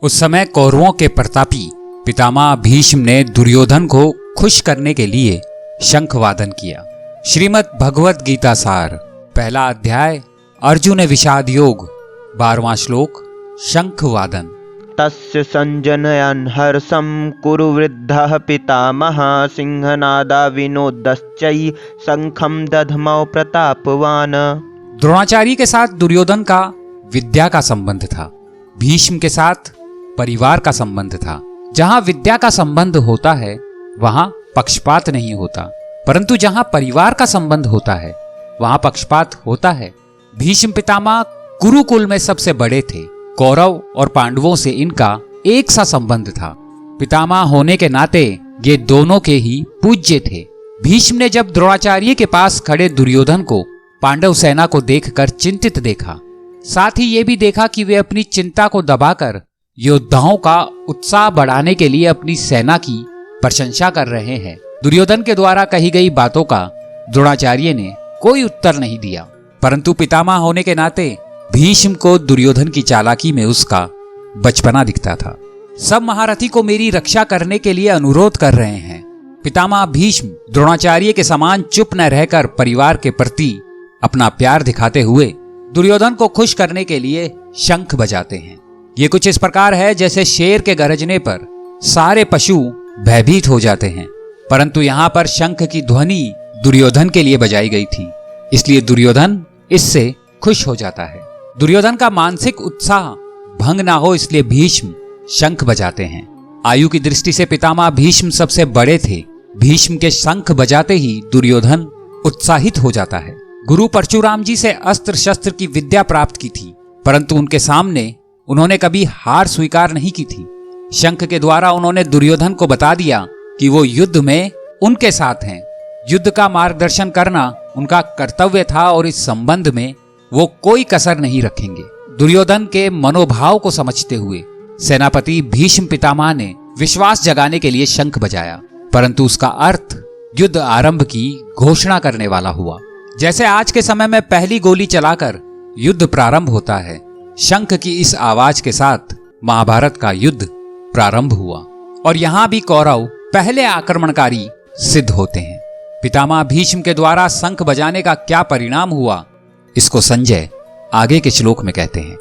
उस समय कौरवों के प्रतापी पितामह भीष्म ने दुर्योधन को खुश करने के लिए शंख वादन किया। श्रीमद् भगवत गीता सार, पहला अध्याय, अर्जुन विषाद योग, 12वां श्लोक, शंख वादन। तस्य संजनयन् हर्षं कुरु वृद्धः पितामहः सिंहनादा विनोदश्चै शंखं दधमौ प्रतापवान। द्रोणाचार्य के साथ दुर्योधन का विद्या का संबंध था, भीष्म के साथ परिवार का संबंध था। जहां विद्या का संबंध होता है वहां पक्षपात नहीं होता, परंतु जहां परिवार का संबंध होता है वहां पक्षपात होता है। भीष्म पितामह कुरुकुल में सबसे बड़े थे। कौरव और पांडवों से इनका एक सा संबंध था। पितामह होने के नाते ये दोनों के ही पूज्य थे। भीष्म ने जब द्रोणाचार्य के पास खड़े दुर्योधन को पांडव सेना को देखकर चिंतित देखा, साथ ही ये भी देखा कि वे अपनी चिंता को दबाकर योद्धाओं का उत्साह बढ़ाने के लिए अपनी सेना की प्रशंसा कर रहे हैं। दुर्योधन के द्वारा कही गई बातों का द्रोणाचार्य ने कोई उत्तर नहीं दिया, परंतु पितामह होने के नाते भीष्म को दुर्योधन की चालाकी में उसका बचपना दिखता था। सब महारथी को मेरी रक्षा करने के लिए अनुरोध कर रहे हैं। पितामह भीष्म द्रोणाचार्य के समान चुप न रहकर परिवार के प्रति अपना प्यार दिखाते हुए दुर्योधन को खुश करने के लिए शंख बजाते हैं। ये कुछ इस प्रकार है जैसे शेर के गरजने पर सारे पशु भयभीत हो जाते हैं, परंतु यहाँ पर शंख की ध्वनि दुर्योधन के लिए बजाई गई थी, इसलिए दुर्योधन इससे खुश हो जाता है। दुर्योधन का मानसिक उत्साह भंग ना हो इसलिए भीष्म शंख बजाते हैं। आयु की दृष्टि से पितामह भीष्म सबसे बड़े थे। भीष्म के शंख बजाते ही दुर्योधन उत्साहित हो जाता है। गुरु परशुराम जी से अस्त्र शस्त्र की विद्या प्राप्त की थी, परंतु उनके सामने उन्होंने कभी हार स्वीकार नहीं की थी। शंख के द्वारा उन्होंने दुर्योधन को बता दिया कि वो युद्ध में उनके साथ हैं। युद्ध का मार्गदर्शन करना उनका कर्तव्य था और इस संबंध में वो कोई कसर नहीं रखेंगे। दुर्योधन के मनोभाव को समझते हुए सेनापति भीष्म पितामह ने विश्वास जगाने के लिए शंख बजाया, परंतु उसका अर्थ युद्ध आरंभ की घोषणा करने वाला हुआ। जैसे आज के समय में पहली गोली चलाकर युद्ध प्रारंभ होता है, शंख की इस आवाज के साथ महाभारत का युद्ध प्रारंभ हुआ और यहाँ भी कौरव पहले आक्रमणकारी सिद्ध होते हैं। पितामह भीष्म के द्वारा शंख बजाने का क्या परिणाम हुआ, इसको संजय आगे के श्लोक में कहते हैं।